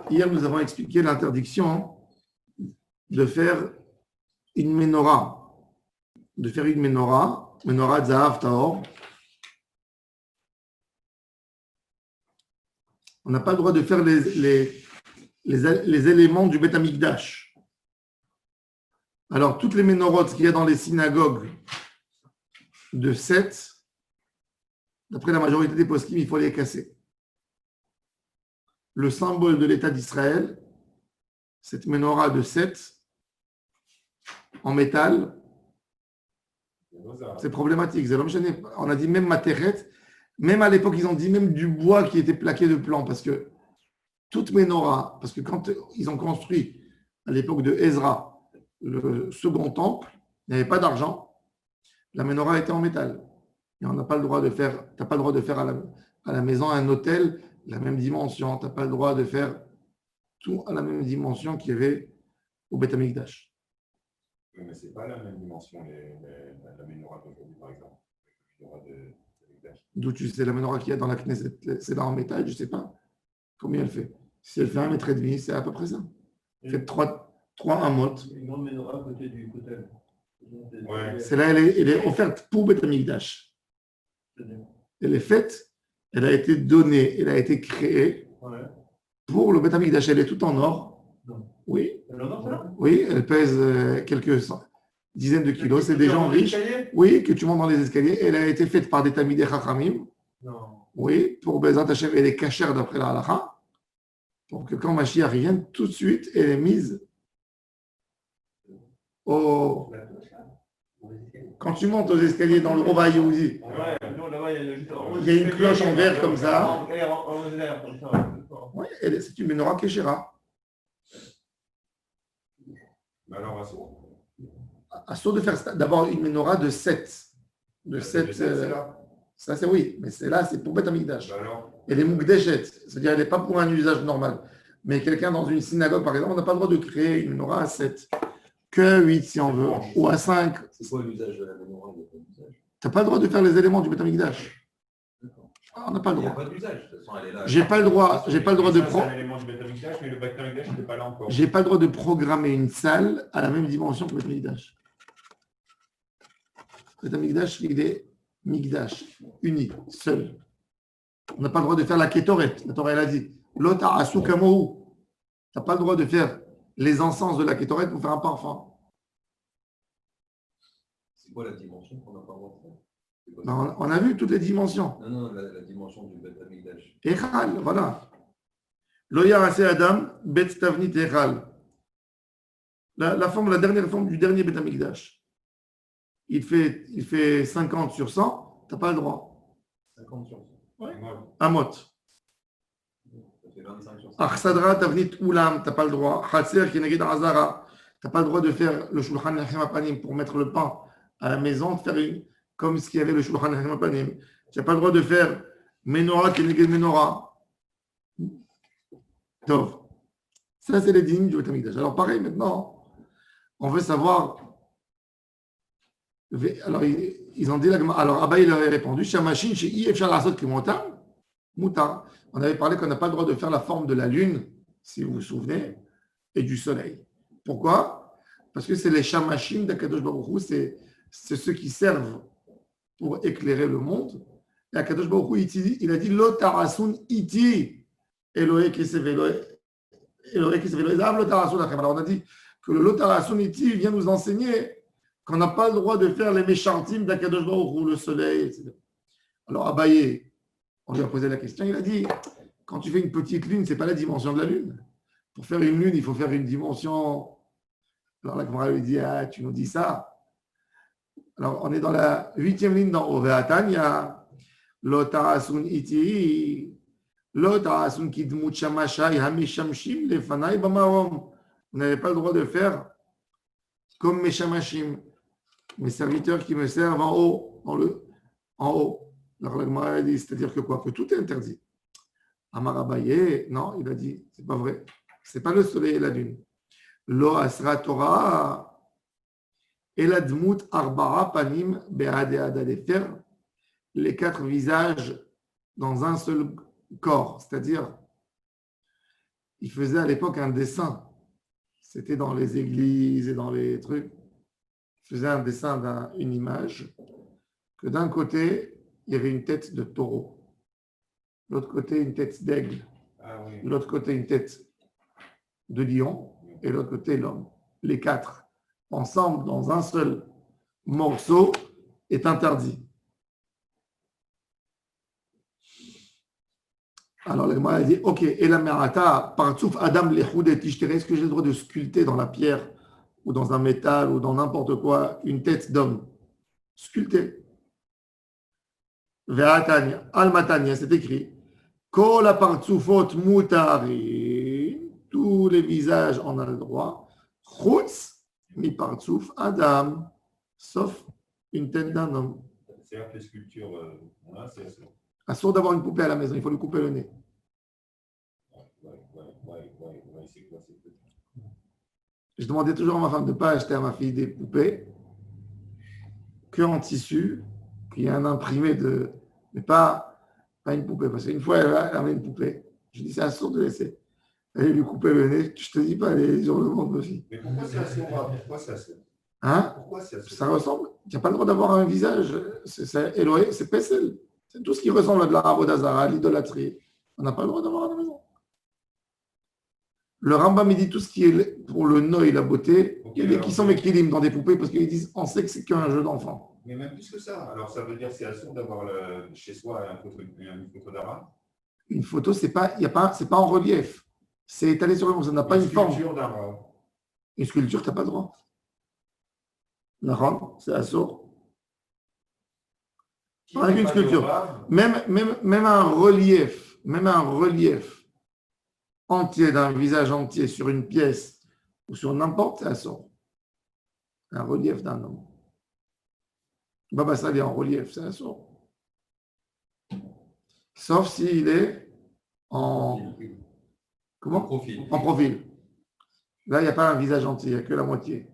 Hier, nous avons expliqué l'interdiction de faire une menorah. De faire une menorah Zahav Taor. On n'a pas le droit de faire les éléments du Beth Amikdash. Alors, toutes les ménorotes qu'il y a dans les synagogues de 7, d'après la majorité des poskim, il faut les casser. Le symbole de l'État d'Israël, cette menorah de 7, en métal, c'est problématique. On a dit même materet, même à l'époque, ils ont dit même du bois qui était plaqué de plomb, parce que toute menorah, parce que quand ils ont construit à l'époque de Ezra le second temple, il n'y avait pas d'argent, la menorah était en métal. Et on n'a pas le droit de faire, tu n'as pas le droit de faire à la maison un hôtel la même dimension, tu n'as pas le droit de faire tout à la même dimension qu'il y avait au Beth Amikdash. Mais ce n'est pas la même dimension, la menorah d'aujourd'hui, par exemple. La menorah de Amikdash. D'où tu sais la menorah qu'il y a dans la Knesset, c'est là en métal, je ne sais pas combien elle fait. Si elle fait 1,5 mètre, c'est à peu près ça. Elle fait 3 amot. Une grande menorah à côté du hôtel. Ouais. Celle-là, elle est offerte pour Beth Amikdash. Elle est faite, elle a été donnée, elle a été créée pour le Beth Amikdash. Elle est toute en or. Non. Oui. Non, oui, elle pèse quelques dizaines de kilos. C'est des gens riches. Oui, que tu montes dans les escaliers. Elle a été faite par des Tamidei Chachamim. Non. Oui, pour Bezat Hashem, elle est cachère d'après la halakha. Pour que quand Mashiach vienne, tout de suite, elle est mise au... Quand tu montes aux escaliers dans le Rova Yehoudi, il y a une cloche en verre comme ça. Oui, c'est une menorah késhera. Alors, Assaut de faire d'abord une menorah de 7. De 7. Ça, c'est oui, mais c'est là, c'est pour Beth Amikdash. Elle est mukdeshet, c'est-à-dire elle n'est pas pour un usage normal. Mais quelqu'un dans une synagogue, par exemple, on n'a pas le droit de créer une menorah à 7. Que à 8 si on veut, ou à 5. C'est quoi l'usage de la menorah? Tu n'as pas le droit de faire les éléments du Beth Amikdash. On n'a pas le droit. Il n'y a pas d'usage. De toute façon, elle est là. J'ai pas le droit de J'ai pas le droit de programmer une salle à la même dimension que le Beth Amikdash. Le Beth Amikdash, il est Mikdash, unique, seul. On n'a pas le droit de faire la kétoret. La Torah, elle a dit L'ota asukamohu. Tu n'as pas le droit de faire les encens de la kétoret pour faire un parfum. C'est quoi la dimension qu'on n'a pas le droit de faire? Ben, on a vu toutes les dimensions. Non, la dimension du Beth Amikdash. Echal, voilà. Lo yarase Adam, bet tavnit echal. La dernière forme du dernier Beth Amikdash. Il fait 50 sur 100, tu n'as pas le droit. 50 sur 100. Ouais. Amot. Ça fait 25 sur 100. Achsadra tavnit ulam, tu n'as pas le droit. Chatser kineged azara, tu n'as pas le droit de faire le shulchan lachem apanim pour mettre le pain à la maison, de faire comme ce qu'il y avait le shulchan lachem apanim. Tu n'as pas le droit de faire menorah kineged menorah. Tov. Ça, c'est les dîmes du Beth Amikdash. Alors, pareil, maintenant, on veut savoir. Alors, ils ont dit, alors Abaye leur a répondu, Shamachin, chez Ifshar Asot qui Moutar. On avait parlé qu'on n'a pas le droit de faire la forme de la lune, si vous vous souvenez, et du soleil. Pourquoi? Parce que c'est les Shamashim d'Akadosh Baruch Hu, c'est ceux qui servent pour éclairer le monde. Et Akadosh Baruch Hu, il a dit, Lo tarasun iti, Elohe kisevelo, Elohe kisevelo, Ezav lo tarasun achem. Alors, on a dit que le Lo tarasun iti vient nous enseigner qu'on n'a pas le droit de faire les méchantimes d'Akadosh Baruch Hu, le soleil, etc. Alors Abaye, on lui a posé la question, il a dit, quand tu fais une petite lune, ce n'est pas la dimension de la lune. Pour faire une lune, il faut faire une dimension. Alors la Gemara lui dit, ah, tu nous dis ça. Alors on est dans la 8e ligne dans Oveatan, il y a Lotarasun iti, Lotarasun kidmut shamashai hamishamshim lefanai bamarom. Vous n'avez pas le droit de faire comme mes shamashim, mes serviteurs qui me servent en haut, en haut. Alors la Gemara a dit, c'est-à-dire que quoi? Que tout est interdit. Amar Abaye, non, il a dit, c'est pas vrai. C'est pas le soleil et la lune. Lo asra Torah, eladmut arba'a panim be'ade'ada, de faire les 4 visages dans un seul corps, c'est-à-dire ils faisaient à l'époque un dessin. C'était dans les églises et dans les trucs. Ils faisaient un dessin d'une image que d'un côté, il y avait une tête de taureau. De l'autre côté, une tête d'aigle. Ah oui. De l'autre côté, une tête de lion. Et de l'autre côté, l'homme. Les quatre, ensemble, dans un seul morceau, est interdit. Alors, la Gemara a dit, ok, et la merata, partsouf Adam lechoudet, est-ce que j'ai le droit de sculpter dans la pierre, ou dans un métal, ou dans n'importe quoi, une tête d'homme? Sculpter. Ve'atania, al-matania, c'est écrit. Kol apartsufot mutari, tous les visages en a le droit. Chutz mi partsouf Adam, sauf une tête d'un homme. C'est là que les sculptures, on a, c'est ça. Assourd d'avoir une poupée à la maison, il faut lui couper le nez. Ouais, c'est quoi, c'est peut-être. Je demandais toujours à ma femme de ne pas acheter à ma fille des poupées que en tissu, qu'il y a un imprimé de. Mais pas une poupée. Parce qu'une fois, elle avait une poupée. Je dis, c'est assourd de laisser. Elle lui couper le nez. Je te dis pas les hurlements de ma fille. Mais pourquoi c'est assez? Pourquoi c'est assez? Hein? Pourquoi c'est assez? Ça ressemble. Tu n'as pas le droit d'avoir un visage. C'est Elohim, c'est Pessel. C'est tout ce qui ressemble à de la Ravodazara, à l'idolâtrie. On n'a pas le droit d'avoir à la maison. Le Rambam, il dit tout ce qui est pour le noeud et la beauté. Ok, Il y a des qui alors, sont méquilim dans des poupées parce qu'ils disent on sait que c'est qu'un jeu d'enfant. Mais même plus que ça. Alors, ça veut dire que c'est assez d'avoir chez soi une photo d'Ara. Une photo, c'est pas en relief. C'est étalé sur le monde, ça n'a pas une forme. Sculpture d'Ara. Une sculpture, tu n'as pas le droit. D'accord, c'est assourd. Avec une sculpture. Même un relief entier d'un visage entier sur une pièce ou sur n'importe, c'est assourd. Un relief d'un homme. Baba Sali en relief, c'est assourd. Sauf s'il est en. Comment? Profil. En profil. Là, il n'y a pas un visage entier, il n'y a que la moitié.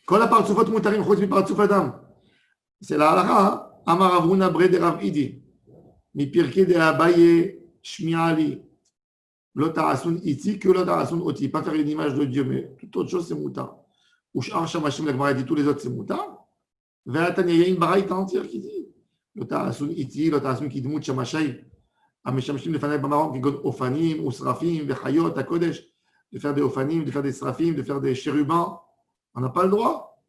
Quand la partsufot mutarim chutz mi partsuf adam. C'est la halakha. Amar Avuna bre de Rav Idi. Mi pirke de Abaye shmi'ali. Lo ta'asun iti que lo ta'asun oti. Pas faire une image de Dieu, mais toute autre chose, c'est mutar. Ou sh'ar shamashim, la Gemara dit tous les autres, c'est mutar. Ve'atanya, il y a une baraïta entière qui dit lo ta'asun iti, lo ta'asun kidmut shamashay. המשמשים לפניי במרום כגון אופנים ושרפים וחיות הקודש, de faire des ofanim, de faire des srafim, de faire des chérubins, on n'a pas le droit.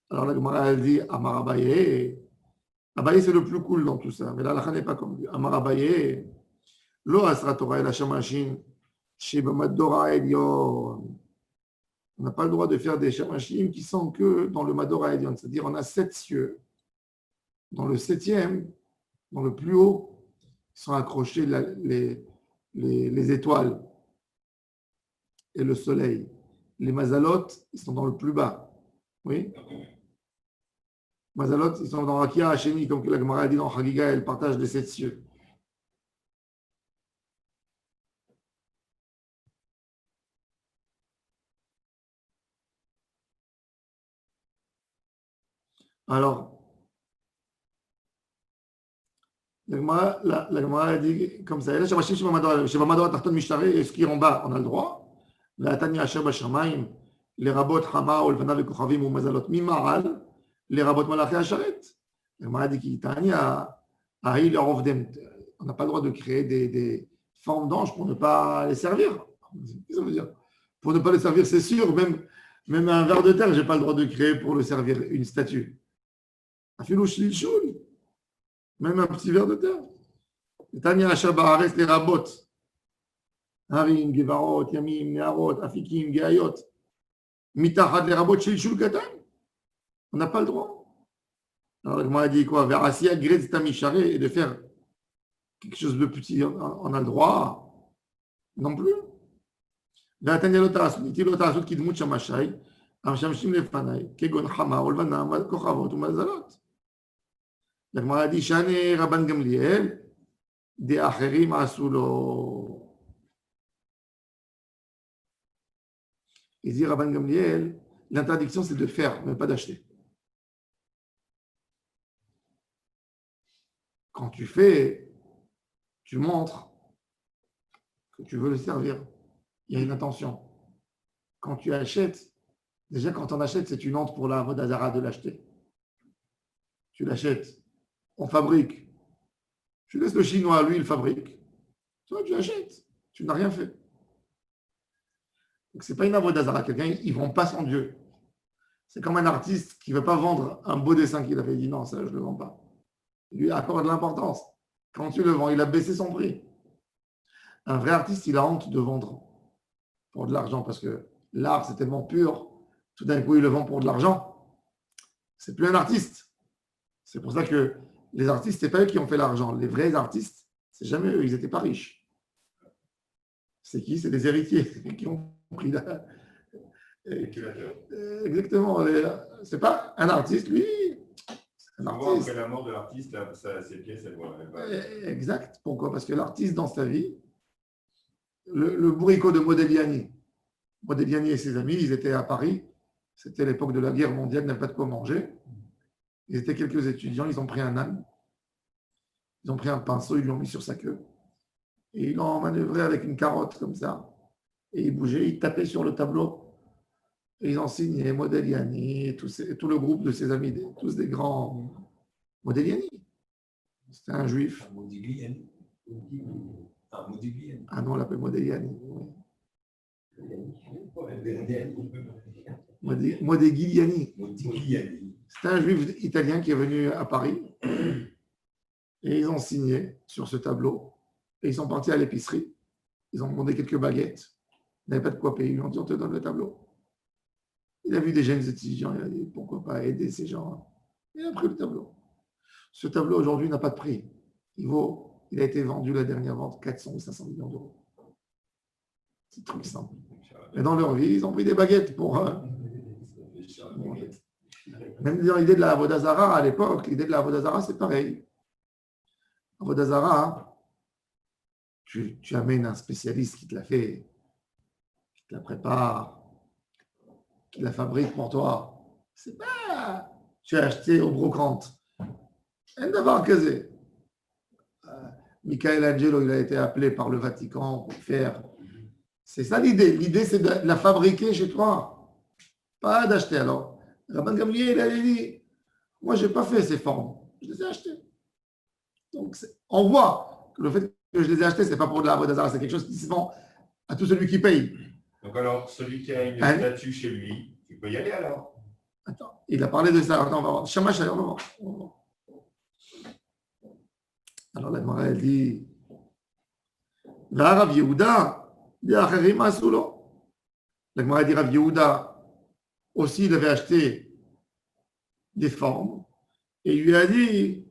Alors la Gemara elle dit Amar Abaye, Abaye c'est le plus cool dans tout ça, mais la halakha n'est pas comme lui. Amar Abaye, lo asra Torah el shamashin shebamadora elyon. On n'a pas le droit de faire des shamashim qui sont que dans le madora elyon, c'est-à-dire on a 7 cieux, dans le 7e, dans le plus haut, sont accrochés les étoiles et le soleil. Les mazalot, ils sont dans le plus bas. Oui. Mazalot, ils sont dans Rakia Hacheni, comme la Gemara a dit dans Chagiga, elle partage les 7 cieux. Alors, la Gemara a dit comme ça. Et là, ce qui est en bas, on a le droit. La Tanya Asher Bashamaim, les rabot Hama, Olvana, le Kochavim, ou Mazalot Mimaral, les rabot Malachi Asharet. La Gemara a dit qu'il Tanya, Ahi, leur Ovdem. On n'a pas le droit de créer des formes d'anges pour ne pas les servir. Qu'est-ce que ça veut dire? Pour ne pas les servir, c'est sûr. Même un ver de terre, je n'ai pas le droit de créer pour le servir une statue. Afilou Shilshul. Même un petit verre de terre. Tanya Shabahares les rabot. Harim, Gevarot, Yamim, Neharot, Afikim, Geayot. Mitachad les rabot Shilshul Katan. On n'a pas le droit. Alors, il m'a dit quoi? Verasia Grez Tamishare et de faire quelque chose de petit, on a le droit. Non plus. Tanya Lotarasut, Niti Lotarasut Kidmut Shamashay, Amshamshim Lefanay, Kegon Hama, Olvana, Kochavot, Mazalot. La Gemara dit Shane Rabban Gamliel, des Acherim Asulo. Il dit Rabban Gamliel, l'interdiction c'est de faire, mais pas d'acheter. Quand tu fais, tu montres que tu veux le servir. Il y a une intention. Quand tu achètes, déjà quand on achète, c'est une honte pour la Vodazara de l'acheter. Tu l'achètes, on fabrique. Tu laisses le chinois, lui, il fabrique. Toi, tu achètes. Tu n'as rien fait. Donc, ce n'est pas une Vodazara. Quelqu'un, ils ne vend pas son Dieu. C'est comme un artiste qui ne veut pas vendre un beau dessin qu'il a fait. Il dit non, ça, je ne le vends pas. Il lui accorde de l'importance. Quand tu le vends, il a baissé son prix. Un vrai artiste, il a honte de vendre pour de l'argent parce que l'art, c'est tellement pur. Tout d'un coup, il le vend pour de l'argent. C'est plus un artiste. C'est pour ça que les artistes, ce n'est pas eux qui ont fait l'argent. Les vrais artistes, c'est jamais eux. Ils n'étaient pas riches. C'est qui? C'est des héritiers qui ont pris la... Exactement. C'est pas un artiste, lui. Un artiste. Après la mort de l'artiste, ses pièces, elles vont. Exact. Pourquoi? Parce que l'artiste, dans sa vie, le bourricot de Modigliani et ses amis, ils étaient à Paris. C'était l'époque de la guerre mondiale, ils n'avaient pas de quoi manger. Ils étaient quelques étudiants, ils ont pris un âne, ils ont pris un pinceau, ils l'ont mis sur sa queue. Et ils l'ont manœuvré avec une carotte comme ça. Et ils bougeaient, ils tapaient sur le tableau. Et ils ont signé Modigliani, tout le groupe de ses amis, tous des grands. Modigliani, c'était un juif. Modigliani. Ah non, on l'appelle Modigliani. Modigliani. C'était un juif italien qui est venu à Paris. Et ils ont signé sur ce tableau. Et ils sont partis à l'épicerie. Ils ont demandé quelques baguettes. Ils n'avaient pas de quoi payer. Ils lui ont dit on te donne le tableau. Il a vu des jeunes étudiants. Il a dit pourquoi pas aider ces gens. Il a pris le tableau. Ce tableau aujourd'hui n'a pas de prix. Il a été vendu la dernière vente 400 ou 500 millions d'euros. C'est un truc simple. Et dans leur vie, ils ont pris des baguettes pour. Même dans l'idée de la Vodazara à l'époque, l'idée de la Vodazara, c'est pareil. La Vodazara, tu amènes un spécialiste qui te la fait, qui te la prépare, qui la fabrique pour toi. C'est pas. Tu as acheté au brocante. Un d'avoir casé. Michelangelo, il a été appelé par le Vatican pour faire. C'est ça l'idée. L'idée, c'est de la fabriquer chez toi. Pas d'acheter. Alors, Rabban Gamliel, il a dit, moi, je n'ai pas fait ces formes. Je les ai achetées. Donc, on voit que le fait que je les ai achetées, ce n'est pas pour de la Vodazara, c'est quelque chose qui se vend à tout celui qui paye. Donc, alors, celui qui a une statue chez lui, tu peux y aller alors. Attends, il a parlé de ça. Attends, on va voir. Shamash, on va voir. Alors, la Gemara, elle dit, Rav Yehuda, la Gemara dit Rav Yehuda aussi, il avait acheté des formes et il lui a dit,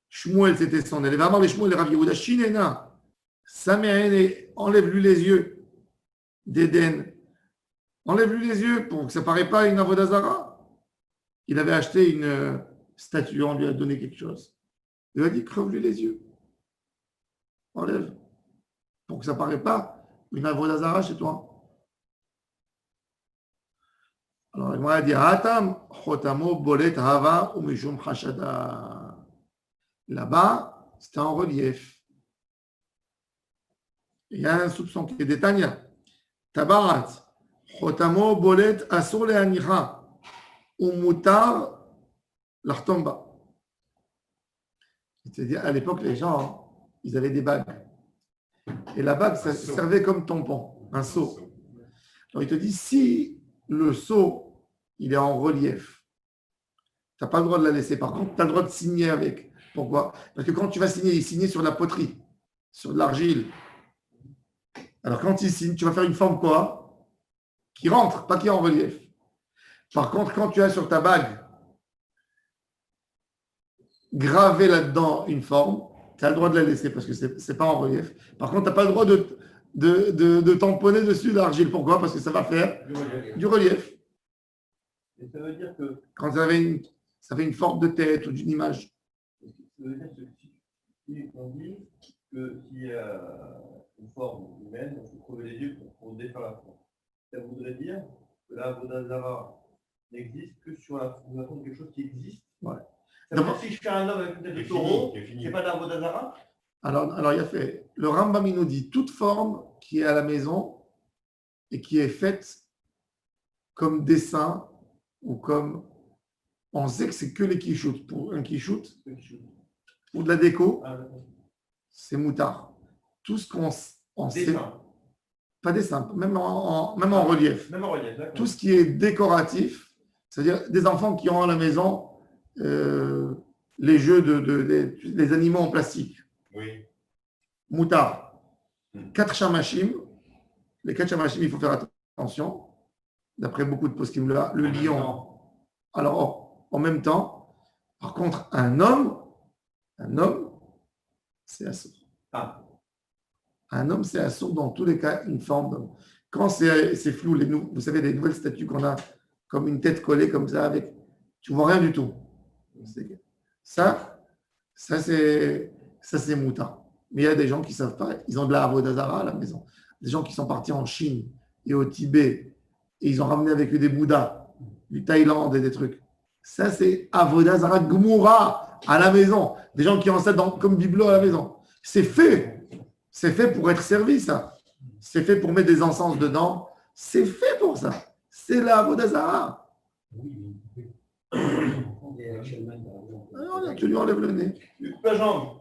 Shmuel, c'était son élève. Amar les Shmuel, Rav Yehuda, Shinena, Same'ene, enlève-lui les yeux d'Éden. Enlève-lui les yeux pour que ça ne paraît pas une Avodazara. Il avait acheté une statue, on lui a donné quelque chose. Il lui a dit, creve-lui les yeux. Enlève. Pour que ça ne paraît pas une Avodazara chez toi. Alors, il m'a dit, Hatam, Chotamo, Bolet, Hava, Umishum, Hashada. Là-bas, c'était en relief. Il y a un soupçon qui est d'Etania. Tabarat, Chotamo, Bolet, Asur, Leanicha, Umutar, l'Artomba. C'est-à-dire, à l'époque, les gens, ils avaient des bagues. Et la bague, ça servait comme tampon, un seau. Alors, il te dit, si le seau, il est en relief, tu n'as pas le droit de la laisser. Par contre, tu as le droit de signer avec. Pourquoi? Parce que quand tu vas signer, il signe sur de la poterie, sur de l'argile. Alors, quand il signe, tu vas faire une forme quoi? Qui rentre, pas qui est en relief. Par contre, quand tu as sur ta bague gravé là-dedans une forme, tu as le droit de la laisser parce que ce n'est pas en relief. Par contre, tu n'as pas le droit de tamponner dessus l'argile. Pourquoi? Parce que ça va faire du relief. Et ça veut dire que. Quand ça fait une forme de tête ou d'une image. Ça veut dire que si on dit que s'il y a une forme humaine, on peut crever les yeux pour défaire la forme. Ça voudrait dire que la Vodazara n'existe que sur la fondation de quelque chose qui existe. Ouais. D'abord- Si je fais un homme avec une tête de C'est taureau, fini, c'est fini. c'est pas d'Avodazara? Alors, il y a fait. Le Rambam, il nous dit toute forme qui est à la maison et qui est faite comme dessin ou comme. On sait que c'est que les quichoutes. Pour un quichoute ou de la déco, Ah, d'accord. c'est moutard. Tout ce qu'on sait. Dessin. Pas dessin, même en relief. Même en relief, d'accord. Tout ce qui est décoratif, c'est-à-dire des enfants qui ont à la maison les jeux les animaux en plastique. Oui. Moutard. 4 chamachim. Les 4 chamachim, il faut faire attention. D'après beaucoup de poskim là, le lion. Alors, en même temps, par contre, un homme, c'est assourd. Ah. Un homme, c'est assourd dans tous les cas, une forme d'homme. Quand c'est flou, vous savez, les nouvelles statues qu'on a, comme une tête collée comme ça, avec, tu vois rien du tout. Ça c'est moutard. Mais il y a des gens qui ne savent pas, ils ont de la Avodazara à la maison. Des gens qui sont partis en Chine et au Tibet, et ils ont ramené avec eux des Bouddhas, du Thaïlande et des trucs. Ça, c'est Avodazara Gmoura à la maison. Des gens qui ont ça comme bibelot à la maison. C'est fait. C'est fait pour être servi, ça. C'est fait pour mettre des encens dedans. C'est fait pour ça. C'est la Avodazara. Tu lui enlèves le nez. Tu coupes la jambe.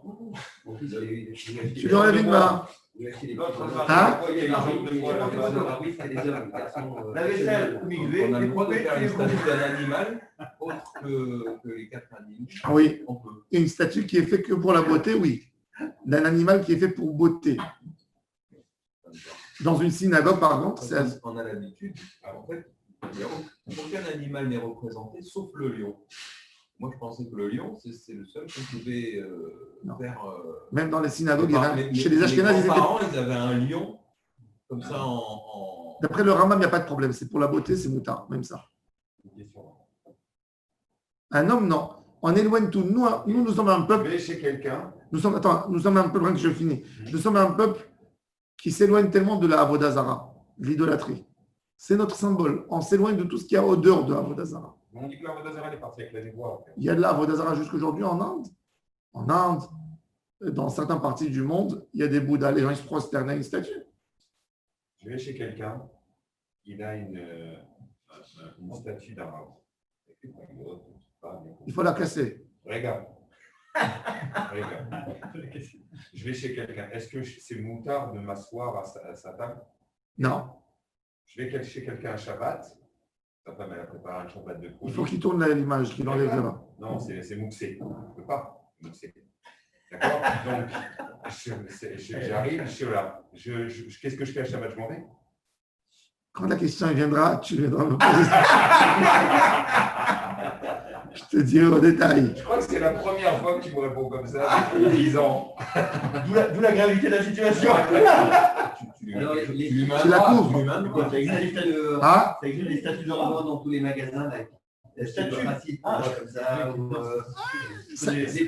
Tu lui enlèves une main. Hein? La vaisselle, On a le droit de faire une statue d'un animal autre que les 4 animaux. Oui, On peut. une statue qui est faite que pour la beauté, oui. D'un animal qui est fait pour beauté. Dans une synagogue, par exemple, c'est On a l'habitude, en fait, aucun animal n'est représenté sauf le lion. Moi, je pensais que le lion, c'est le seul qu'on pouvait Non. faire. même dans les synagogues, chez les Ashkénazes, mes parents, ils avaient un lion comme ça en... d'après le Rambam, il n'y a pas de problème. C'est pour la beauté, c'est moutard, même ça. Un homme, non. On éloigne tout. Nous sommes un Je peuple. vais chez quelqu'un. Nous sommes un peuple, que je finis. Nous sommes un peuple qui s'éloigne tellement de la Avodazara, de l'idolâtrie. C'est notre symbole. On s'éloigne de tout ce qui a odeur de Avodazara. On dit que la Vodazara est partie avec la déboire. Il y a de la Avodazara jusqu'aujourd'hui en Inde. En Inde, dans certaines parties du monde, il y a des Bouddhas. Les gens ils se prosternent à une statue. Je vais chez quelqu'un, il a une statue d'un arabe. Il faut la casser. Regarde. Je vais chez quelqu'un. Est-ce que c'est moutard de m'asseoir à sa table? Non. Je vais chez quelqu'un à Shabbat. Sa femme, elle a préparé un Shabbat de Il folie. faut qu'il tourne l'image, qu'il enlève là. Non, c'est mouxé. Je ne peux pas mouxer. D'accord? Donc, j'arrive, je suis là. Qu'est-ce que je fais à Shabbat? Je m'en vais. Quand la question viendra, tu viendras me poser. Je te dirai au détail. Je crois que c'est la première fois que tu me réponds comme ça depuis 10 ans. D'où la gravité de la situation. Tu la couvres. Ça existe Ah, ça existe des statues de Vraiment Rambam. dans tous les magasins, là. Des statues. Comme ça.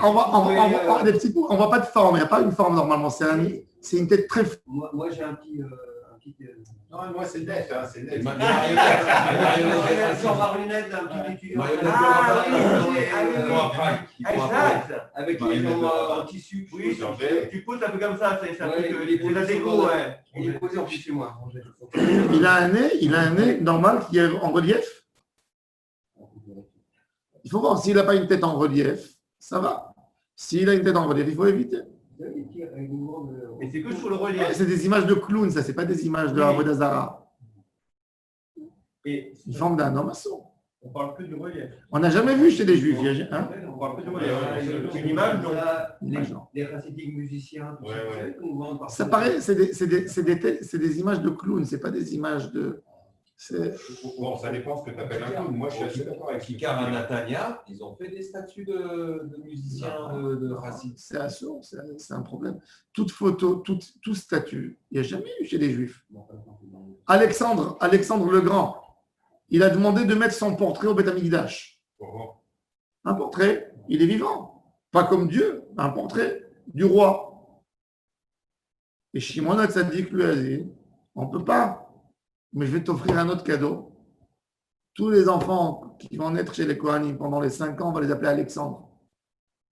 on voit pas de forme. Il n'y a pas une forme normalement. C'est une tête très. Moi, j'ai un petit. Non, moi, c'est net. Hein, c'est net. Sans marionnette, un petit étudiant. Avec les gens en tissu. Oui, tu poses un peu comme ça, c'est Ouais, la déco, ouais. Il est posé en plus chez moi. Il a un nez normal qui est en relief. Il faut voir s'il n'a pas une tête en relief, ça va. S'il a une tête en relief, il faut éviter. Mais c'est que sur le relief. C'est des images de clown, ça, c'est pas des images de Avodazara. Et Une forme d'un homme assaut. on parle que du relief. On n'a jamais vu chez les juifs. Hein? On parle que du relief. Une image, non. Les racidiques musiciens, tout ça. Ça paraît, c'est des images de clown, c'est pas des images de. Bon, ça dépend ce que tu appelles un clown. Moi, je suis assez d'accord avec Kikar à Natania, ils ont fait des statues de musiciens de racines. C'est assaut, c'est un problème. Toute photo, tout statut, il n'y a jamais eu chez les juifs. Alexandre le Grand, il a demandé de mettre son portrait au Beth Amikdash. Un portrait, il est vivant. Pas comme Dieu, un portrait du roi. Et Shimon HaTzadik lui a dit, on ne peut pas, mais je vais t'offrir un autre cadeau. Tous les enfants qui vont naître chez les Kohanim pendant les 5 ans, on va les appeler Alexandre.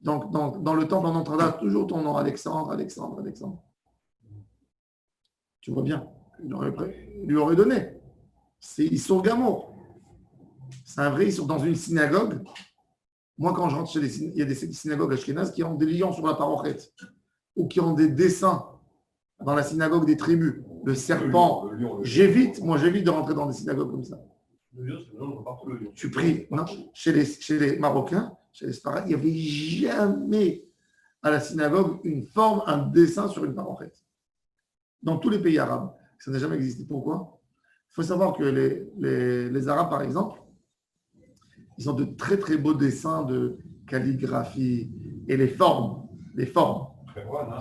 Donc, dans le temple, on entendra toujours ton nom, Alexandre, Alexandre, Alexandre. Tu vois bien, il lui aurait donné. C'est Issour Gamour. C'est un vrai Issour dans une synagogue. Moi, quand je rentre chez il y a des synagogues ashkénazes qui ont des lions sur la parochet ou qui ont des dessins dans la synagogue des tribus. Le serpent, j'évite de rentrer dans des synagogues comme ça. Le lion, c'est le nom de partout le lion. Tu pries, non, chez les Marocains, chez les Sparades, il n'y avait jamais à la synagogue une forme, un dessin sur une parochet. Dans tous les pays arabes, ça n'a jamais existé. Pourquoi? Il faut savoir que les Arabes, par exemple, ils ont de très très beaux dessins de calligraphie et les formes.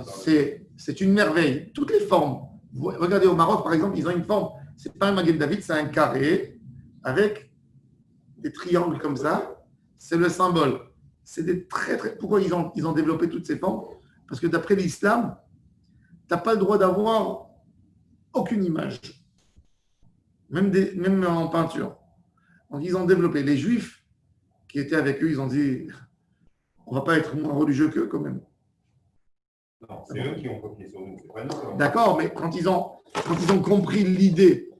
C'est une merveille. Toutes les formes. Regardez au Maroc, par exemple, ils ont une forme. C'est pas un Magen David, c'est un carré avec des triangles comme ça. C'est le symbole. C'est des très très. Pourquoi ils ont développé toutes ces formes? Parce que d'après l'islam, tu n'as pas le droit d'avoir aucune image, même en peinture. Donc ils ont développé. Les Juifs qui étaient avec eux, ils ont dit, on ne va pas être moins religieux qu'eux quand même. Non, c'est eux qui ont copié sur nous, c'est pas nous. D'accord, mais quand ils ont compris l'idée,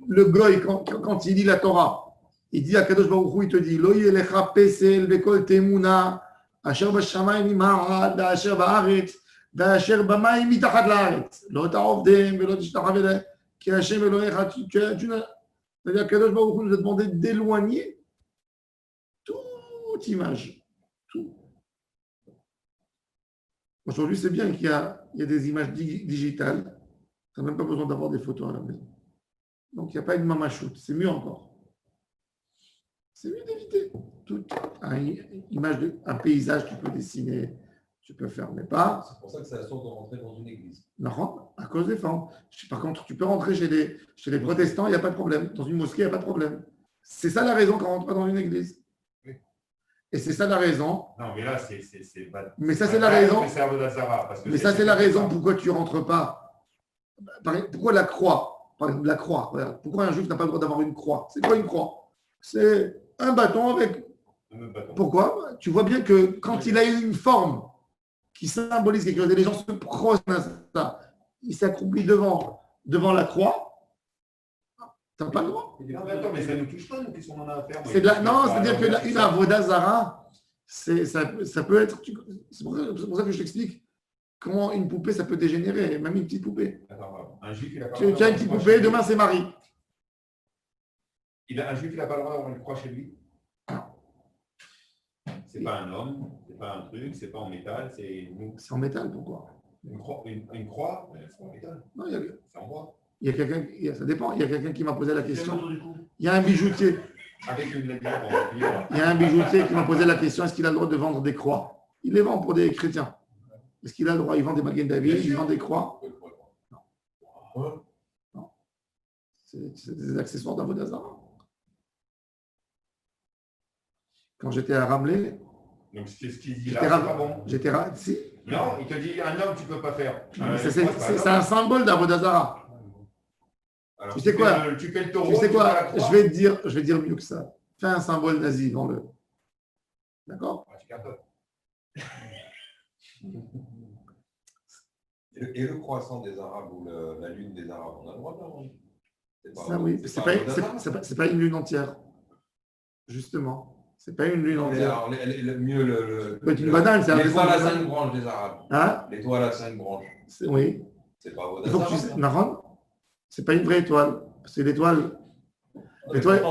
le goy, quand il lit la Torah, il dit à Kadosh Baruch Hu, il te dit, Lo yelecha pesel bekol temuna, asher bashamayim imara, da asher ba'aretz, da asher bamayim mitachat la'aretz, lo ta'ovdem, velo tishtachav eleh, ki Hashem Elohecha, c'est-à-dire que Kadosh Baruch Hu nous a demandé d'éloigner toute image, tout. Aujourd'hui, c'est bien qu'il y a des images digitales. Tu n'as même pas besoin d'avoir des photos à la maison. Donc, il n'y a pas une mamachoute. C'est mieux encore. C'est mieux d'éviter. Toute image, un paysage, tu peux dessiner, tu peux faire, mais pas. C'est pour ça que c'est la sorte de rentrer dans une église. Non, à cause des formes. Par contre, tu peux rentrer chez les protestants, il n'y a pas de problème. Dans une mosquée, il n'y a pas de problème. C'est ça la raison qu'on ne rentre pas dans une église. Et c'est ça la raison. Non, mais là, c'est pas. Mais ça, c'est la raison. Mais ça, c'est la raison pourquoi tu ne rentres pas. Pourquoi la croix? Par exemple, la croix. Regarde. Pourquoi un juif n'a pas le droit d'avoir une croix? C'est quoi une croix? C'est un bâton avec. Pourquoi? Tu vois bien que quand il a une forme qui symbolise quelque chose et les gens se prosternent à ça, il s'accroupit devant la croix. Tu n'as pas le droit. Non, mais attends, mais ça ne nous touche pas, nous, qu'est-ce qu'on en a à faire? Non, c'est-à-dire qu'une avoda zara, ça peut être. C'est pour ça que je t'explique comment une poupée, ça peut dégénérer, même une petite poupée. Attends, un juif, il a pas Tu as une petite poupée, demain c'est Marie. Un juif, il n'a pas le droit d'avoir une croix chez lui? C'est pas un homme, c'est pas un truc, c'est pas en métal, c'est nous. C'est en métal, pourquoi? Une croix, c'est en métal. Non, c'est en bois. Il y a quelqu'un, ça dépend, il y a quelqu'un qui m'a posé la question. Il y a un bijoutier. Avec une lettre. Il y a un bijoutier qui m'a posé la question, est-ce qu'il a le droit de vendre des croix? Il les vend pour des chrétiens. Est-ce qu'il a le droit? Il vend des Magen David, il vend des croix? Non. C'est des accessoires d'Avoda Zara. Quand j'étais à Ramleh, donc c'est ce qu'il dit là, c'est pas bon. Si. Non, il te dit un homme, tu ne peux pas faire. C'est un symbole d'Avoda Zara. Alors, tu sais quoi? Tu fais le taureau. Tu sais quoi? Je vais dire mieux que ça. Fais un symbole nazi, vends-le. D'accord? Et le croissant des Arabes ou la lune des Arabes, on a le droit d'avoir? Ça, oui. C'est pas une lune entière. Justement. C'est pas une lune entière. Alors, mieux une banane, c'est l'étoile à 5 branches des Arabes. Hein? L'étoile à 5 branches. Oui. C'est pas Il faut que tu Naran, c'est pas une vraie étoile. C'est l'étoile. L'étoile,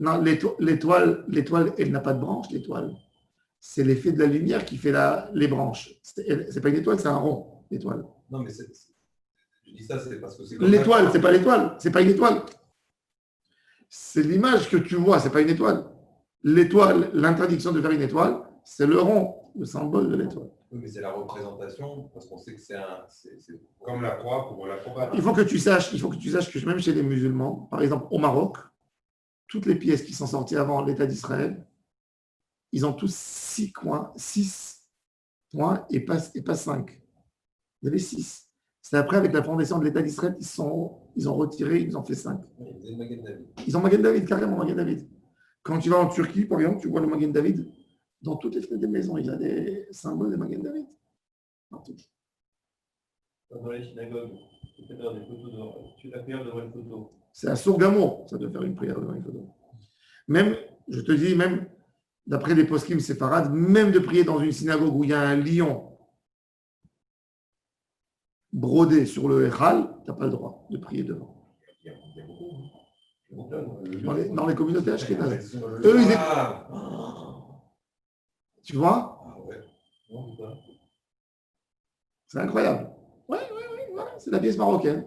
non, l'étoile, elle n'a pas de branche, l'étoile. C'est l'effet de la lumière qui fait les branches. C'est pas une étoile, c'est un rond, l'étoile. Non, mais je dis ça, c'est parce que c'est. L'étoile, c'est pas l'étoile, c'est pas une étoile. C'est l'image que tu vois, c'est pas une étoile. L'étoile, l'interdiction de faire une étoile, c'est le rond, le symbole de l'étoile. Oui, mais c'est la représentation, parce qu'on sait que c'est comme la croix pour l'acrobat. Il faut que tu saches que même chez les musulmans, par exemple au Maroc, toutes les pièces qui sont sorties avant l'État d'Israël, ils ont tous 6 coins, 6 points et pas 5. Il y avait 6. C'est après, avec la fondation de l'État d'Israël, ils ont retiré, ils ont fait 5. Ils ont Magen David, carrément Magen David. Quand tu vas en Turquie, par exemple, tu vois le Magen David, Dans toutes les fenêtres des maisons, il y a des symboles de Magen David. Partout. Dans les synagogues, tu peux faire des photos tu la prière devant une photo. C'est à Sourgamour, ça doit faire une prière devant une photo. Même, je te dis, même d'après les poskim séfarades, même de prier dans une synagogue où il y a un lion brodé sur le Echal, tu n'as pas le droit de prier devant. Il y a beaucoup. Dans les communautés ashkénazes. Eux, ils Tu vois? Ah ouais. Non, ou pas. C'est incroyable. Oui, voilà, c'est la pièce marocaine.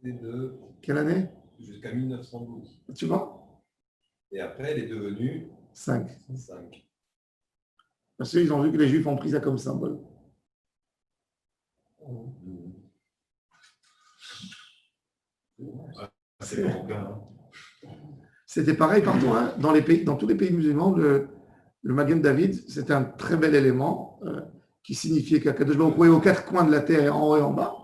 C'était de Quelle année? jusqu'à 1912. Tu vois? Et après, elle est devenue 5. 5. Parce qu'ils ont vu que les Juifs ont pris ça comme symbole. C'est marocain. C'était pareil partout, hein. Dans tous les pays musulmans, le Magen David, c'était un très bel élément qui signifiait qu'Akadosh Baruch Hu est aux quatre coins de la terre, en haut et en bas.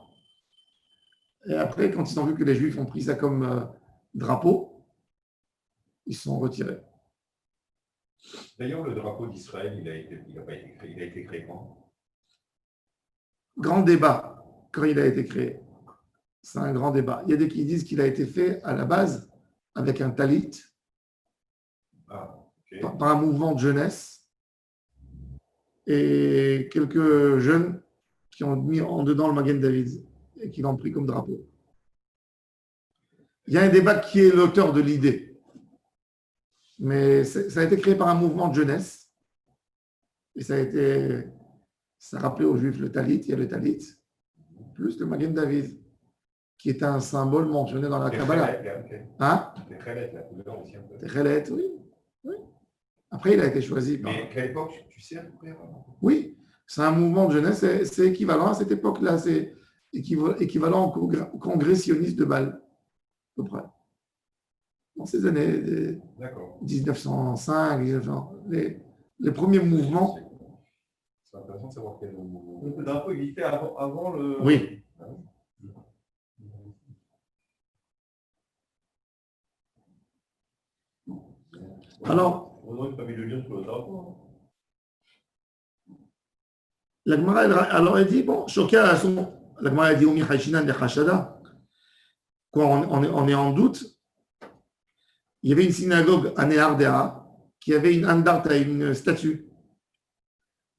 Et après, quand ils ont vu que les Juifs ont pris ça comme drapeau, ils se sont retirés. D'ailleurs, le drapeau d'Israël, il a été créé quand? Grand débat quand il a été créé. C'est un grand débat. Il y a des qui disent qu'il a été fait à la base avec un talit, par un mouvement de jeunesse, et quelques jeunes qui ont mis en dedans le Magen David et qui l'ont pris comme drapeau. Il y a un débat qui est l'auteur de l'idée, mais ça a été créé par un mouvement de jeunesse et ça rappelait aux Juifs le talit. Il y a le talit plus le Magen David, qui est un symbole mentionné dans la Kabbalah. Hein? Techelet, oui. Après, il a été choisi par... Mais quelle époque, tu sais à peu près? Oui, c'est un mouvement de jeunesse, c'est équivalent à cette époque-là, c'est équivalent au congrès sioniste de Bâle, à peu près. Dans ces années 1905, 1900, les premiers mouvements. C'est intéressant de savoir quel mouvement. Donc le drapeau existait avant le... Oui. Alors, on n'a pas mis le lien sur le drapeau. la Gemara, alors elle dit, bon, Shokia a son... La Gemara a dit, Omi Haishinan de Hashada. Quoi, on est en doute. Il y avait une synagogue à Nehardea qui avait une andarta, une statue.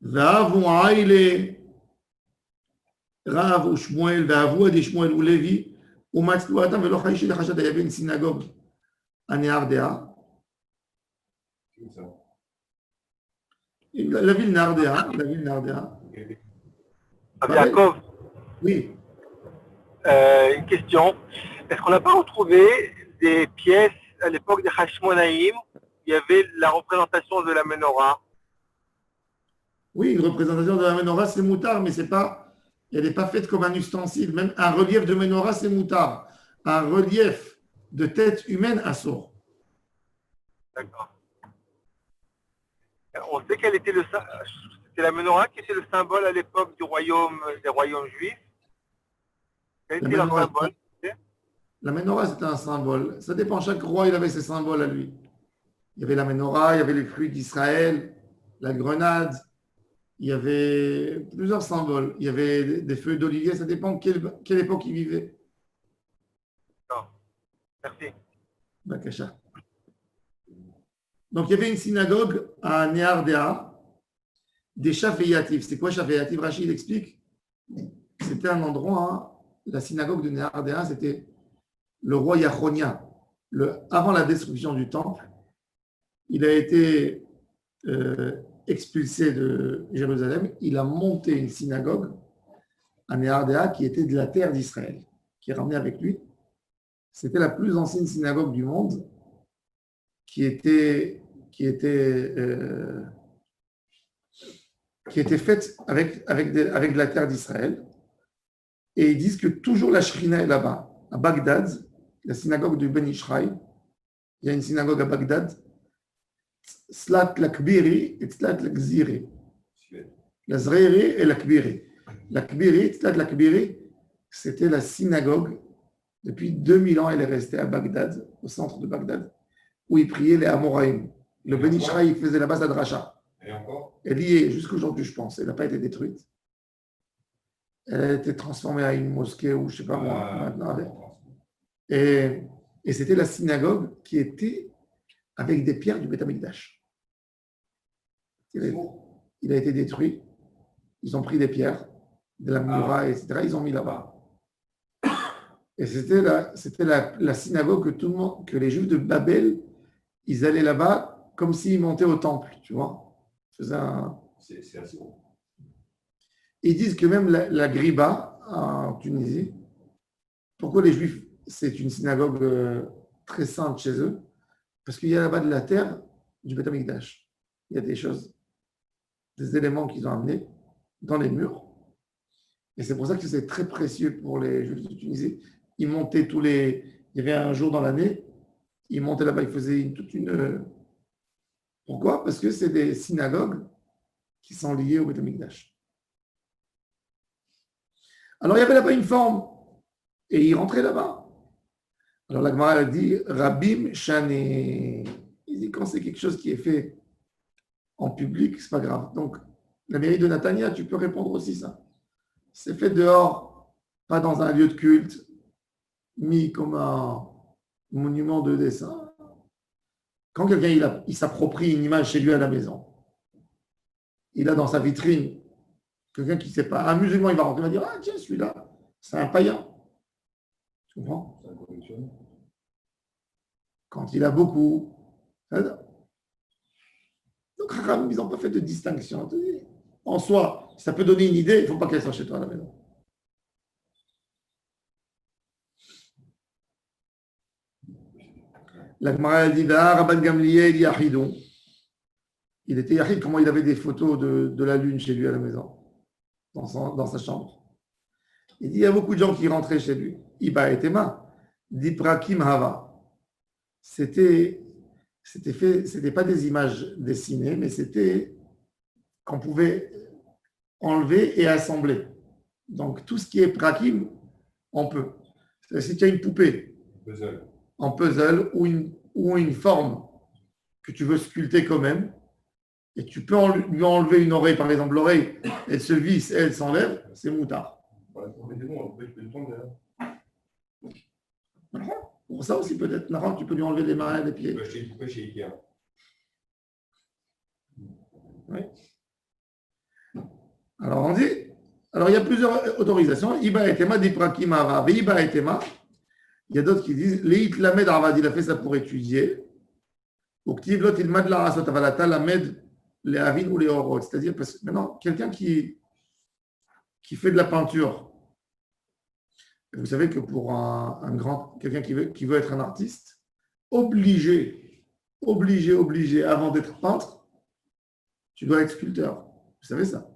Va'avu Aile, Rav ou Shmuel, Va'avu Adi Shmuel ou Lévi, ou Matzlu Atam, Velo Haishin de Hashada. Il y avait une synagogue à Nehardea. La ville Nardéa. Yaakov, Oui. une question. Est-ce qu'on n'a pas retrouvé des pièces à l'époque des Hashmonaïm où il y avait la représentation de la menorah? Oui, une représentation de la menorah, c'est moutard, mais elle n'est pas faite comme un ustensile. Même un relief de menorah, c'est moutard. Un relief de tête humaine, assourd. D'accord. On sait quel était c'était la menorah qui était le symbole à l'époque des royaumes juifs. Quel était leur symbole? La menorah, c'était un symbole. Ça dépend, chaque roi, il avait ses symboles à lui. Il y avait la menorah, il y avait les fruits d'Israël, la grenade, il y avait plusieurs symboles. Il y avait des feuilles d'olivier, ça dépend quelle époque il vivait. Non. Merci. Bakasha. Donc, il y avait une synagogue à Nehardea, des Shafeyativ. C'est quoi Shafeyativ? Rachid explique. C'était un endroit, la synagogue de Nehardea, c'était le roi Yachonia. Avant la destruction du temple, il a été expulsé de Jérusalem. Il a monté une synagogue à Nehardea qui était de la terre d'Israël, qui est ramenée avec lui. C'était la plus ancienne synagogue du monde, qui était faite avec de la terre d'Israël. Et ils disent que toujours la Shrina est là-bas, à Bagdad, la synagogue de Ben Ishraï. Il y a une synagogue à Bagdad, Slat l'Akbiri et Slat l'Akziri. La Zreiri et l'Akbiri. L'Akbiri, Slat l'Akbiri, c'était la synagogue. Depuis 2000 ans, elle est restée à Bagdad, au centre de Bagdad. où ils priaient les Amoraïm. Le Ben Ishra, il faisait là-bas sa dracha. Et encore? Elle y est jusqu'aujourd'hui, je pense. Elle n'a pas été détruite. Elle a été transformée en une mosquée ou je ne sais pas moi. Maintenant. Et c'était la synagogue qui était avec des pierres du Beth Amikdash. Il a été détruit. Ils ont pris des pierres de la muraille, etc. Ils ont mis là-bas. Et c'était la synagogue que tout le monde, que les Juifs de Babel, ils allaient là-bas comme s'ils montaient au temple, tu vois. C'est assez bon. Ils disent que même la Griba en Tunisie, pourquoi les Juifs, c'est une synagogue très sainte chez eux? Parce qu'il y a là-bas de la terre du Beth Amikdash. Il y a des choses, des éléments qu'ils ont amenés dans les murs. Et c'est pour ça que c'est très précieux pour les Juifs de Tunisie. Ils montaient il y avait un jour dans l'année, ils montaient là-bas, ils faisaient toute une. Pourquoi? Parce que c'est des synagogues qui sont liées au Beth Amikdash. Alors il y avait là-bas une forme, et ils rentraient là-bas. Alors la Gemara a dit Rabim Shane. Il dit quand c'est quelque chose qui est fait en public, c'est pas grave. Donc la mairie de Natania, tu peux répondre aussi ça. C'est fait dehors, pas dans un lieu de culte, mis comme un monument de dessin. Quand quelqu'un il s'approprie une image chez lui à la maison, il a dans sa vitrine quelqu'un qui ne sait pas, un musulman, il va rentrer, il va dire ah tiens, celui-là, c'est un païen. Tu comprends? C'est un collectionneur. Quand il a beaucoup. Donc, ils n'ont pas fait de distinction. En soi, ça peut donner une idée, il ne faut pas qu'elle soit chez toi à la maison. La Gemara dit Rabban Gamliel Yahidon. Il était Yahid, comment il avait des photos de la lune chez lui à la maison, dans sa chambre. Il dit il y a beaucoup de gens qui rentraient chez lui. Iba et Tema, Diprakim Hava. C'était pas des images dessinées, mais c'était qu'on pouvait enlever et assembler. Donc tout ce qui est prakim, on peut. C'est-à-dire, si tu as une poupée en puzzle ou une forme que tu veux sculpter quand même, et tu peux lui enlever une oreille, par exemple l'oreille, elle se visse, elle s'enlève, c'est moutard. Pour ça aussi peut-être, tu peux lui enlever les mains et les pieds. Tu peux acheter une poupée chez Ikea. Oui. Alors on dit, il y a plusieurs autorisations. Iba et Tema, Diprakim Hava, Iba et Tema. Il y a d'autres qui disent, Leit Lamed Arvad, il a fait ça pour étudier. Ou Ktiv Lot Ilmad la Rasot Avalata Lamed les Avin ou les Orot. C'est-à-dire, parce que maintenant, quelqu'un qui fait de la peinture, vous savez que pour quelqu'un qui veut être un artiste, obligé, avant d'être peintre, tu dois être sculpteur. Vous savez ça?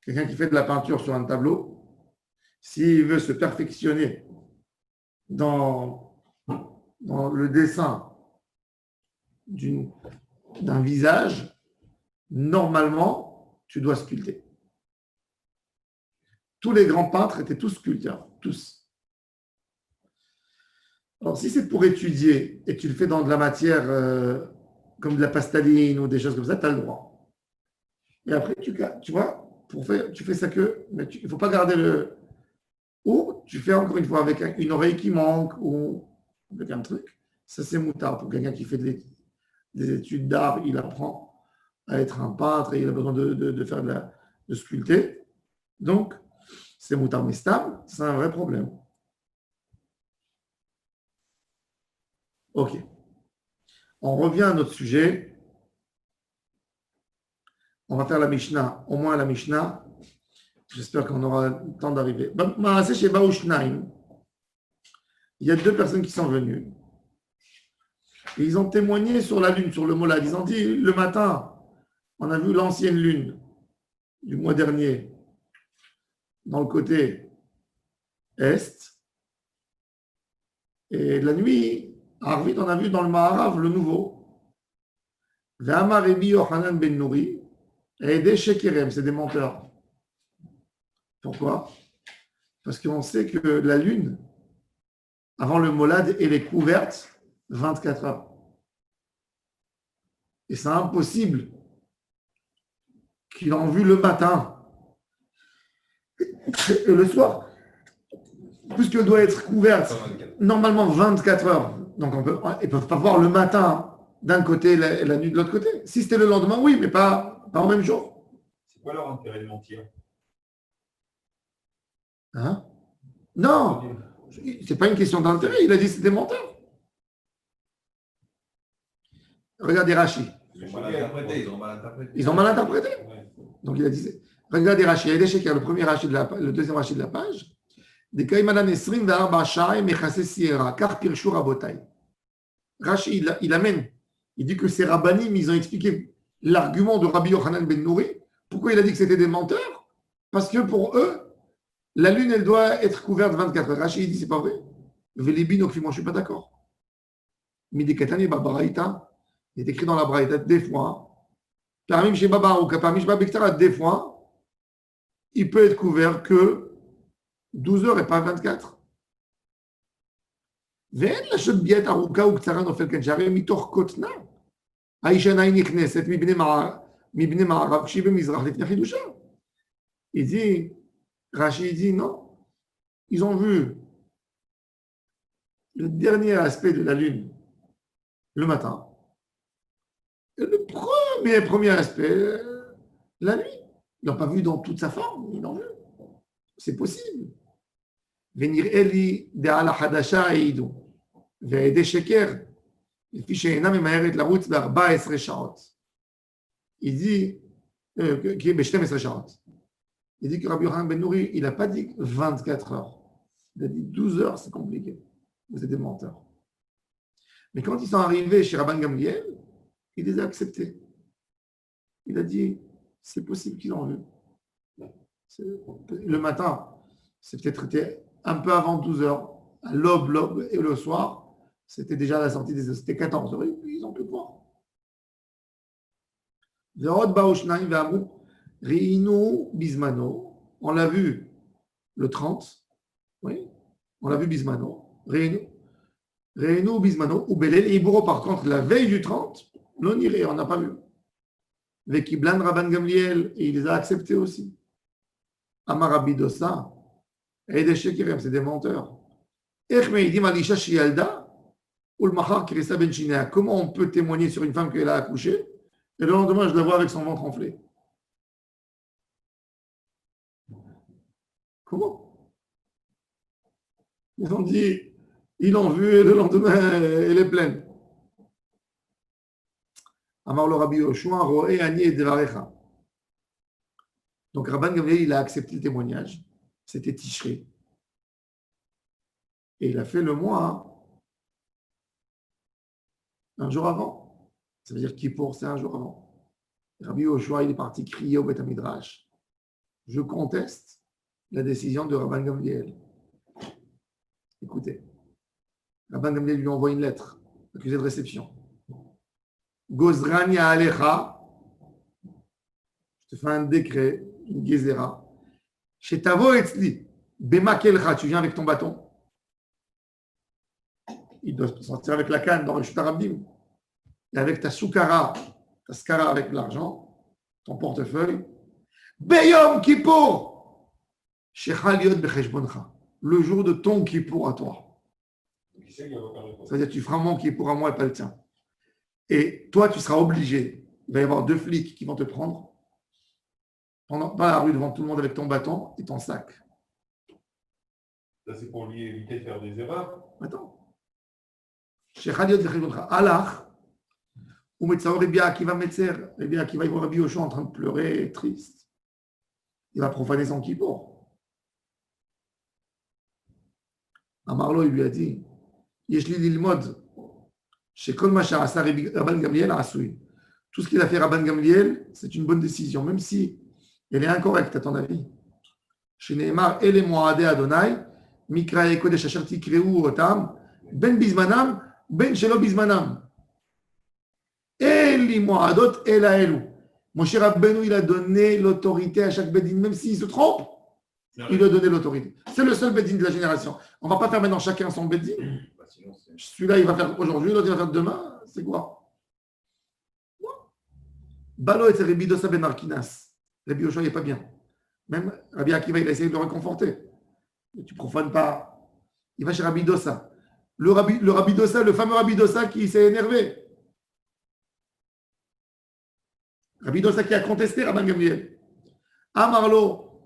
Quelqu'un qui fait de la peinture sur un tableau, s'il veut se perfectionner dans le dessin d'un visage, normalement, tu dois sculpter. Tous les grands peintres étaient tous sculpteurs, tous. Alors, si c'est pour étudier et tu le fais dans de la matière comme de la pastaline ou des choses comme ça, tu as le droit. Et après, tu vois, tu fais ça mais il ne faut pas garder ou tu fais encore une fois avec une oreille qui manque ou avec un truc. Ça, c'est moutard. Pour quelqu'un qui fait des études d'art, il apprend à être un peintre et il a besoin de faire de sculpter. Donc, c'est moutard, mais stable, c'est un vrai problème. Ok. On revient à notre sujet. On va faire la Mishnah, au moins la Mishnah. J'espère qu'on aura le temps d'arriver. Chez Baouchnaim, il y a deux personnes qui sont venues. Et ils ont témoigné sur la lune, sur le Molad. Ils ont dit, le matin, on a vu l'ancienne lune du mois dernier dans le côté est. Et la nuit, à Arvit, on a vu dans le Maharav le nouveau. Ve'amar Rabbi Yochanan ben Nouri et des Shekerem, c'est des menteurs. Pourquoi? Parce qu'on sait que la lune, avant le Molad, elle est couverte 24 heures. Et c'est impossible qu'il en vu le matin et le soir, puisqu'elle doit être couverte normalement 24 heures. Donc ils ne peuvent pas voir le matin d'un côté et la nuit de l'autre côté. Si c'était le lendemain, oui, mais pas en même jour. C'est quoi leur intérêt de mentir? Hein? Non, c'est pas une question d'intérêt. Il a dit que c'était menteur. Regardez Rachi. Ils ont mal interprété. Ils ont mal interprété. Ouais. Donc il a dit, regardez Rachi. Il y a des le premier Rachi le deuxième Rachi de la page. Des Kaimanan Esrim ve'arba sha'ay mechase sierra kar pirshu rabotai. Rachi, il amène. Il dit que ces rabbanim, ils ont expliqué l'argument de Rabbi Yochanan ben Nouri. Pourquoi il a dit que c'était des menteurs? Parce que pour eux, la lune, elle doit être couverte 24 heures. Rachi, il dit, c'est pas vrai. Velibi, donc moi, je suis pas d'accord. Midi Katani Babaraïta, il est écrit dans la Braïta, des fois, parmi chez Baba ou parmi chez Babikhtara, des fois, il peut être couvert que 12 heures et pas 24. ואין לשביעת ארוכה וקצרה נופל כאן, שהרי מתוך קוטנה, האיש אינה נכנסת מבני מערב כשהיא במזרח לפני חידושה. Il dit, Rachid dit non. Ils ont vu le dernier aspect de la lune le matin. Et le premier aspect, la nuit. Ils n'ont pas vu dans toute sa forme, ils l'ont vu. C'est possible. Venir Eli de ala hadasha eidu. ועדי שקר, לפי שאינה ממהרת לרוץ ב-14 שעות. Il dit, qui est ב-12 שעות. Il dit que Rabbi Yochanan ben Nouri, il n'a pas dit 24 heures. Il a dit 12 heures, c'est compliqué. Vous êtes des menteurs. Mais quand ils sont arrivés chez Rabban Gamliel, il les a acceptés. Il a dit, c'est possible qu'ils l'ont vu. Le matin, c'est peut-être été un peu avant 12 heures, à l'aube, et le soir, c'était déjà la sortie des... C'était 14 heures, ils ont pu voir. On l'a vu le 30, oui, on l'a vu Bismano, Réinou Bismano, ou Belel, et Ibouro, par contre, la veille du 30, l'on irait, on n'a pas vu. Vekiblan Rabban Gamliel, et il les a acceptés aussi. Amar Abidosa, et des Shekirem, c'est des menteurs. Comment on peut témoigner sur une femme qu'elle a accouché et le lendemain je la vois avec son ventre enflé? Comment? Ils ont dit, ils l'ont vu et le lendemain elle est pleine. Amar le Rabbi Yoshua, Roé Ani et Devarecha. Donc Rabban Gamliel, il a accepté le témoignage. C'était Tishré. Et il a fait le mois un jour avant. Ça veut dire Kippour, c'est un jour avant. Rabbi Yoshua, il est parti crier au Beth Midrash. Je conteste la décision de Rabban Gamliel. Écoutez, Rabban Gamliel lui envoie une lettre, accusé de réception. Gozrani Alecha, je te fais un décret, une gezera. Chez Tavo Etzli, Bema Kelcha, tu viens avec ton bâton. Il doit sortir avec la canne dans le Chutarabdim. Et avec ta soukara, ta skara avec l'argent, ton portefeuille. Beyom Kippour, Shechaliot Becheshboncha, le jour de ton Kippour à toi. C'est-à-dire tu feras mon Kippour à moi et pas le tien. Et toi, tu seras obligé. Il va y avoir 2 flics qui vont te prendre dans la rue devant tout le monde avec ton bâton et ton sac. Ça, c'est pour lui éviter de faire des erreurs. Attends. Allah, ou Rabbi Akiva Metzer, Rabbi Akiva, il voit Rabbi Yoshua en train de pleurer, triste. Il va profaner son kippour. Amarlo, il lui a dit, Yeshli Lilmod, chez Kol Masha Asa Rabban Gamliel Asui. Tout ce qu'il a fait Rabban Gamliel, c'est une bonne décision, même si elle est incorrecte à ton avis. Chez Nehemar, Ele Moadé Adonai, Mikra Eko de Shacharti Kreu Otam, Ben Bismanam, Ben Shelo Bismanam. Eli Moadot Ela Elu. Mon cher Rabbeinu, il a donné l'autorité à chaque Bedin, même s'il se trompe, il a donné l'autorité. C'est le seul Bedin de la génération. On ne va pas faire maintenant chacun son Bedin. Celui-là, il va faire aujourd'hui, l'autre, il va faire demain. C'est quoi? Balo et Rabbi Dosa ben Arkinas. Rabbi Yoshua n'est pas bien. Même Rabbi Akiva, il a essayé de le réconforter. Tu ne profanes pas. Il va chez Rabbi Dosa. Le Rabbi Dosa, le fameux Rabbi Dosa qui s'est énervé. Rabbi Dosa qui a contesté Rabban Gamliel. Amarlo,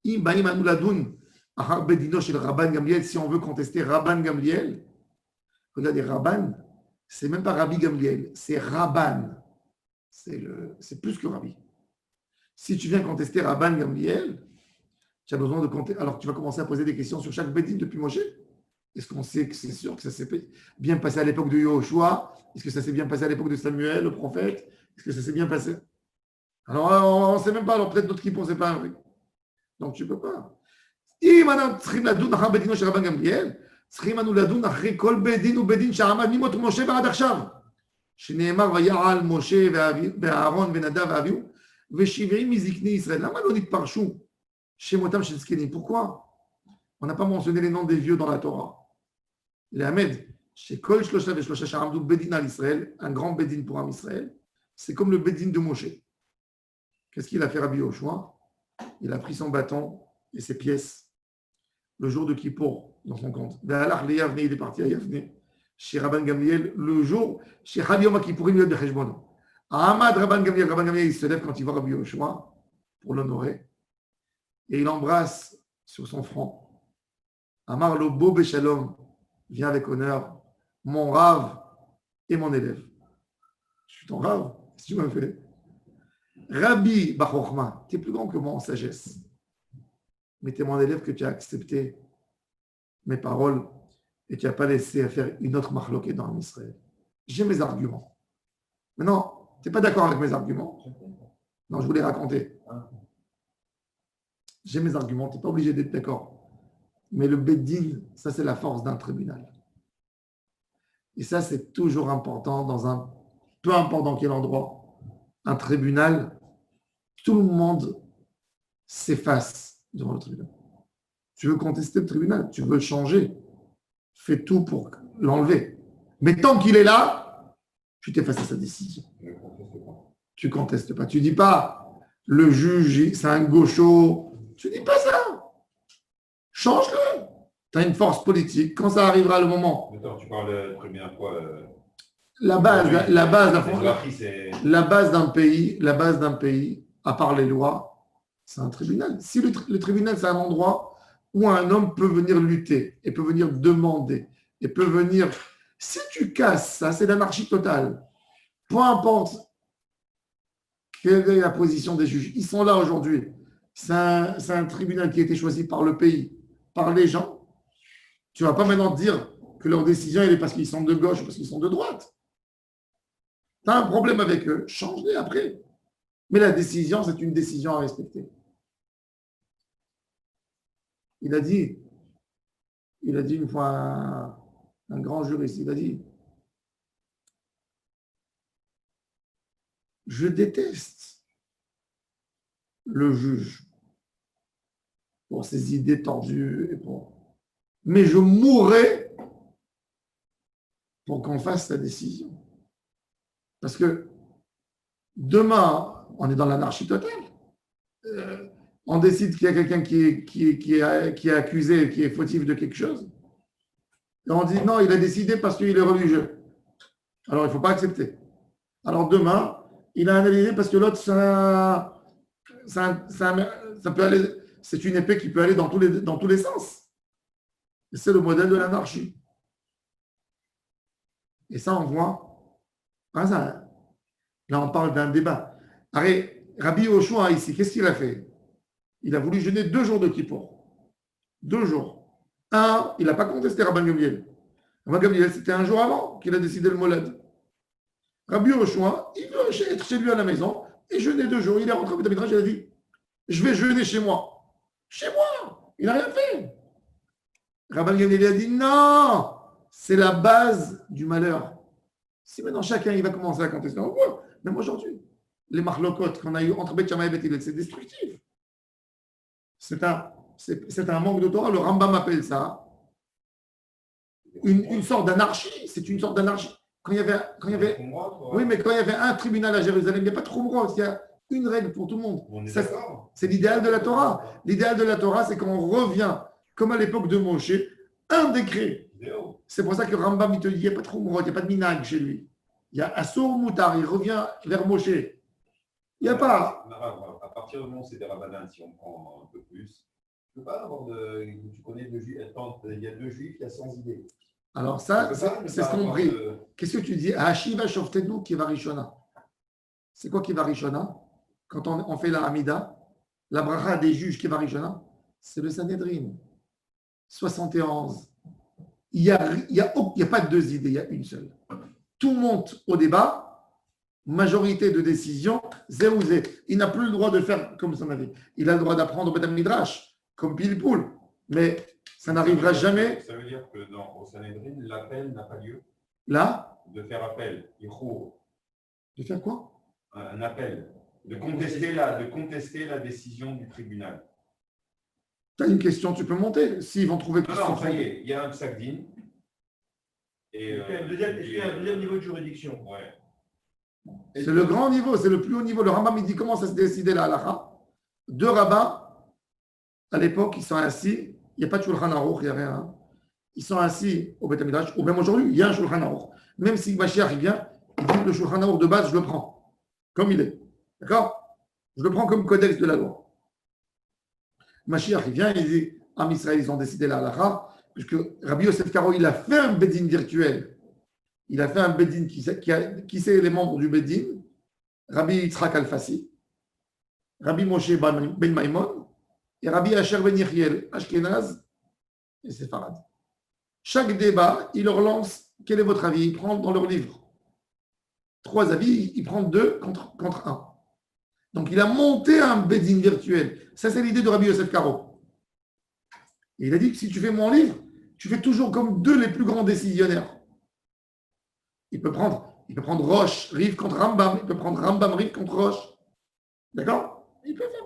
im baim anu ladun, achar bedino shel Rabban Gamliel, si on veut contester Rabban Gamliel, regardez, Rabban, c'est même pas Rabbi Gamliel, c'est Rabban. C'est plus que Rabbi. Si tu viens contester Rabban Gamliel, tu as besoin de compter. Alors tu vas commencer à poser des questions sur chaque Bedin depuis Moshe. Est-ce qu'on sait que c'est sûr que ça s'est bien passé à l'époque de Yoshua? Est-ce que ça s'est bien passé à l'époque de Samuel, le prophète? Est-ce que ça s'est bien passé? Alors on ne sait même pas. Alors peut-être d'autres qui ne pensaient pas. Donc tu ne peux pas. שנאמר ויעל משה ואהרון ונדב ואביהו ו70 מזקני ישראל. למה לא נתפרשו שמותם של זקנים? Pourquoi on n'a pas mentionné les noms des vieux dans la Torah? Les Hamed, chez Kol Shlosha Veshlosha Sharamdou Bedin al Israël, un grand Bedin pour Am Israël, c'est comme le Bedin de Moshe. Qu'est-ce qu'il a fait Rabbi Yoshua? Il a pris son bâton et ses pièces le jour de Kippour dans son compte. Ve'alach le Yavne, il est parti à Yavne. Chez Rabban Gamliel, le jour, chez Rabbi Yom Kippourim, il y a de Cheshbon. Ahmad Rabban Gamliel, il se lève quand il voit Rabbi Yoshua pour l'honorer et il embrasse sur son front. Amar lo bo beshalom, viens avec honneur, mon Rav et mon élève. Je suis ton Rav, si tu m'as fait. Rabbi Bachochma, tu es plus grand que moi en sagesse, mais tu es mon élève que tu as accepté mes paroles. Et tu n'as pas laissé faire une autre marloquée dans Israël. J'ai mes arguments. Mais non, tu n'es pas d'accord avec mes arguments. Non, je voulais raconter. J'ai mes arguments, tu n'es pas obligé d'être d'accord. Mais le Beddin, ça c'est la force d'un tribunal. Et ça c'est toujours important dans un, peu importe dans quel endroit, un tribunal, tout le monde s'efface devant le tribunal. Tu veux contester le tribunal, tu veux le changer. Fais tout pour l'enlever. Mais tant qu'il est là, tu t'effaces à sa décision. Tu ne contestes pas. Tu ne dis pas, le juge, c'est un gaucho. Tu ne dis pas ça. Change-le. Tu as une force politique. Quand ça arrivera le moment. Attends, tu parles la première fois. La base d'un pays, à part les lois, c'est un tribunal. Si le tribunal, c'est un endroit où un homme peut venir lutter et peut venir demander et peut venir... Si tu casses ça, c'est l'anarchie totale. Peu importe quelle est la position des juges. Ils sont là aujourd'hui. C'est un tribunal qui a été choisi par le pays, par les gens. Tu ne vas pas maintenant dire que leur décision elle est parce qu'ils sont de gauche ou parce qu'ils sont de droite. Tu as un problème avec eux, change-les après. Mais la décision, c'est une décision à respecter. Il a dit une fois un grand juriste, il a dit, je déteste le juge pour ses idées tordues, mais je mourrai pour qu'on fasse sa décision. Parce que demain, on est dans l'anarchie totale. On décide qu'il y a quelqu'un qui est accusé, qui est fautif de quelque chose. Et on dit non, il a décidé parce qu'il est religieux. Alors il ne faut pas accepter. Alors demain, il a analysé parce que l'autre, ça peut aller, c'est une épée qui peut aller dans tous les sens. Et c'est le modèle de l'anarchie. Et ça, on voit. Là, on parle d'un débat. Rabbi Yoshua, ici, qu'est-ce qu'il a fait? Il a voulu jeûner 2 jours de Kippour. 2 jours. Il n'a pas contesté Rabban Gamliel. Rabban Gamliel, c'était un jour avant qu'il a décidé le moled. Rabbi Yoshua, il veut être chez lui à la maison et jeûner 2 jours. Il est rentré au Midrash, il a dit, je vais jeûner chez moi. Chez moi. Il n'a rien fait. Rabban Gamliel a dit, non, c'est la base du malheur. Si maintenant chacun il va commencer à contester, on voit, même aujourd'hui, les marlocotes qu'on a eu entre Beth Shammai et Beth Hillel, c'est destructif. C'est un manque de Torah. Le Rambam appelle ça une sorte d'anarchie. C'est une sorte d'anarchie. quand il y avait, oui, mais quand il y avait un tribunal à Jérusalem, il n'y a pas de Khumrot, il y a une règle pour tout le monde. On est Ça, d'accord. c'est l'idéal de la Torah. L'idéal de la Torah, c'est qu'on revient, comme à l'époque de Moshe, un décret. C'est pour ça que Rambam, il te dit, il n'y a pas de Khumrot, il n'y a pas de minag chez lui. Il y a Assur Moutar, il revient vers Moshe. Il n'y a pas. À partir du moment où c'est des rabbinans, si on prend un peu plus, tu ne peux pas avoir de. Tu connais deux juifs, il y a deux juifs, il y a 100 idées. Alors ça, c'est ce qu'on prie. Qu'est-ce que tu dis? Hashiva Shoftenu Kivarishona. C'est quoi Kivarishona? Quand on fait la Hamida, la bracha des juges Kivarishona, c'est le Sanhedrin. 71. Il n'y a pas de deux idées, il y a une seule. Tout monte au débat, majorité de décision, zé ou zé. Il n'a plus le droit de faire comme son avis. Il a le droit d'apprendre au Beth Midrash, comme Pilpoul, mais ça n'arrivera jamais. Ça veut dire que au Sanhedrin, l'appel n'a pas lieu. Là, de faire appel, de faire quoi? Un appel, de contester la décision du tribunal. Tu as une question, tu peux monter. S'ils vont trouver que Non, ça y est, il y a un psaq-din. Et un deuxième niveau de juridiction. Ouais. C'est le grand niveau, c'est le plus haut niveau. Le Rambam, il dit comment ça se décidait la halakha. Deux rabbins, à l'époque, ils sont assis. Il n'y a pas de Shulchan Aruch, il n'y a rien. Ils sont assis au Beth Midrash, ou même aujourd'hui, il y a un Shulchan Aruch. Même si Mashiach il vient, il dit que le Shulchan Aruch de base, je le prends, comme il est. D'accord? Je le prends comme codex de la loi. Mashiach il vient, il dit, Am Israël, ils ont décidé la halakha, puisque Rabbi Yosef Karo, il a fait un Bedin virtuel. Il a fait un Bedin qui c'est les membres du Bedin? Rabbi Yitzhak Al-Fassi, Rabbi Moshe Ben Maimon et Rabbi Asher Ben Yechiel, Ashkenaz et Sepharad. Chaque débat, il leur lance quel est votre avis? Ils prennent dans leur livre 3 avis, ils prennent 2 contre 1. Donc il a monté un Bedin virtuel. Ça, c'est l'idée de Rabbi Yosef Karo. Et il a dit que si tu fais mon livre, tu fais toujours comme 2 les plus grands décisionnaires. Il peut prendre Roche, Rive contre Rambam. Il peut prendre Rambam, Rive contre Roche. D'accord? Il peut faire.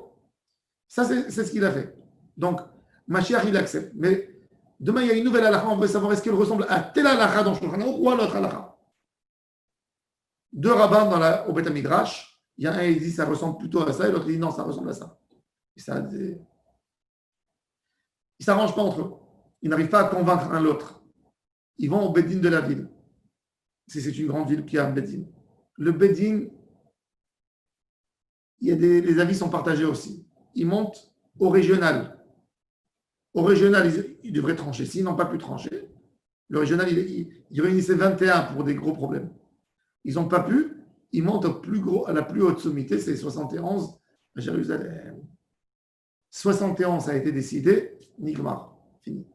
Ça, c'est ce qu'il a fait. Donc, Mashiach, il accepte. Mais demain, il y a une nouvelle halakha. On veut savoir est-ce qu'elle ressemble à telle halakha dans Shulchan Aruch ou à l'autre halakha. 2 rabbins au Beth Midrash. Il y a un qui dit ça ressemble plutôt à ça et l'autre dit non, ça ressemble à ça. Et ça ils ne s'arrangent pas entre eux. Ils n'arrivent pas à convaincre un l'autre. Ils vont au Bedin de la ville. Si c'est une grande ville qui a un Bedin. Le Bedin, les avis sont partagés aussi. Ils montent au régional. Au régional, ils devraient trancher. S'ils n'ont pas pu trancher, le régional, il réunissait 21 pour des gros problèmes. Ils n'ont pas pu. Ils montent à la plus haute sommité, c'est 71 à Jérusalem. 71, ça a été décidé, Nigmar, fini.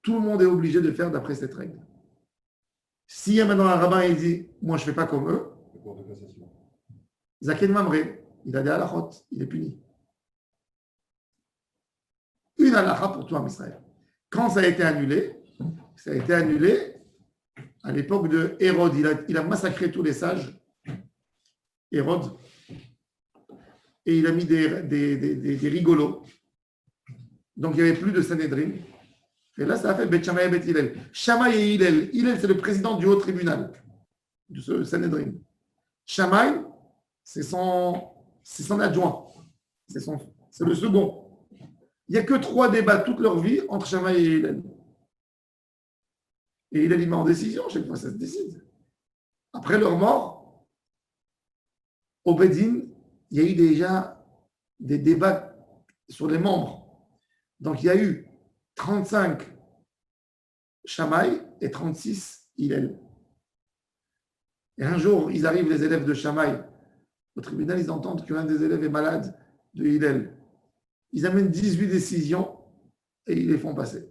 Tout le monde est obligé de faire d'après cette règle. S'il y a maintenant un rabbin et il dit, moi je ne fais pas comme eux, Zaken Mamré, il a des halachot, il est puni. Une halakha pour toi, Israël. Quand ça a été annulé à l'époque de Hérode. Il a massacré tous les sages. Hérode. Et il a mis des rigolos. Donc, il n'y avait plus de Sanhedrin. Et là, ça a fait Bet Shammai et Bet Hillel. Shammai et Hillel. Hillel, c'est le président du haut tribunal, de ce Sanhedrin. Shammai, c'est son adjoint. C'est le second. Il n'y a que 3 débats toute leur vie entre Shammai et Hillel. Et Hillel, il met en décision. Chaque fois, ça se décide. Après leur mort, au Bedin, il y a eu déjà des débats sur les membres. Donc, il y a eu 35 Shammai et 36 Hillel. Et un jour, ils arrivent, les élèves de Shammai. Au tribunal, ils entendent qu'un des élèves est malade de Hillel. Ils amènent 18 décisions et ils les font passer.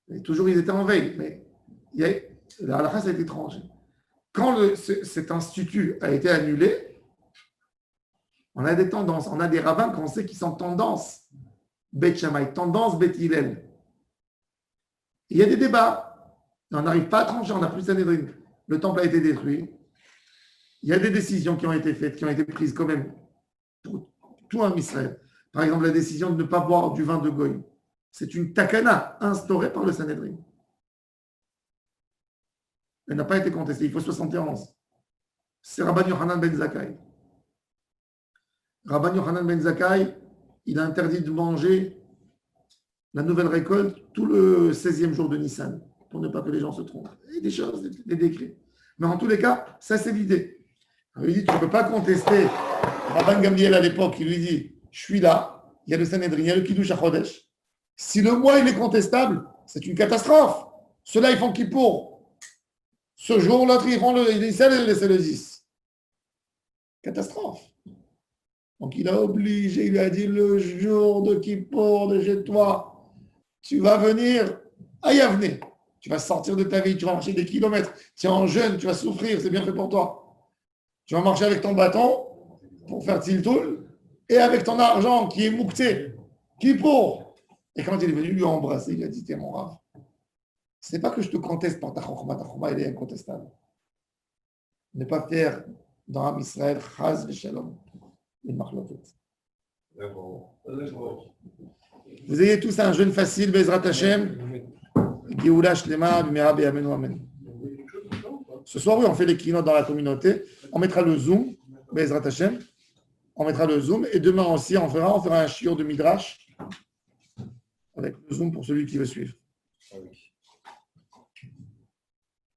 Et toujours, ils étaient en veille. Mais la halakha, ça a été étrange. Quand cet institut a été annulé, on a des tendances. On a des rabbins qu'on sait qui sont tendance Bet Shammai, tendance Bet Hillel. Il y a des débats. On n'arrive pas à trancher, on n'a plus de Sanhedrin. Le temple a été détruit. Il y a des décisions qui ont été faites, qui ont été prises quand même pour tout un Israël. Par exemple, la décision de ne pas boire du vin de Goy. C'est une takana instaurée par le Sanhedrin. Elle n'a pas été contestée. Il faut 71. C'est Rabban Yochanan ben Zakkai. Rabban Yochanan ben Zakkai, il a interdit de manger la nouvelle récolte tout le 16e jour de Nissan, pour ne pas que les gens se trompent. Et des choses, des décrets. Mais en tous les cas, ça c'est l'idée. Il lui dit, tu ne peux pas contester. Rabban Gamliel à l'époque, il lui dit, je suis là, il y a le Sanhedrin, il y a le Kiddush à Chodesh. Si le mois il est contestable, c'est une catastrophe. Ceux-là, ils font Kippour. Ce jour, l'autre, ils font c'est le 10. Catastrophe. Donc, il a obligé, il lui a dit, le jour de Kippour de chez toi, tu vas venir à Yavne. Tu vas sortir de ta vie, tu vas marcher des kilomètres. Tu es en jeûne, tu vas souffrir, c'est bien fait pour toi. Tu vas marcher avec ton bâton pour faire Tiltoul et avec ton argent qui est moukté, Kippour. Et quand il est venu lui embrasser, il a dit, t'es mon rave. Ce n'est pas que je te conteste par ta chokhma, elle est incontestable. Ne pas faire dans Am Israël, chaz v'shalom, une marloquet. Vous ayez tous un jeûne facile, Bezrat Hashem, Geoula Shlema, Bimera B'Yamenu Amen. Ce soir, oui, on fait les keynotes dans la communauté. On mettra le Zoom, Bezrat Hashem. On mettra le Zoom. Et demain aussi, on fera un shiur de Midrash avec le Zoom pour celui qui veut suivre.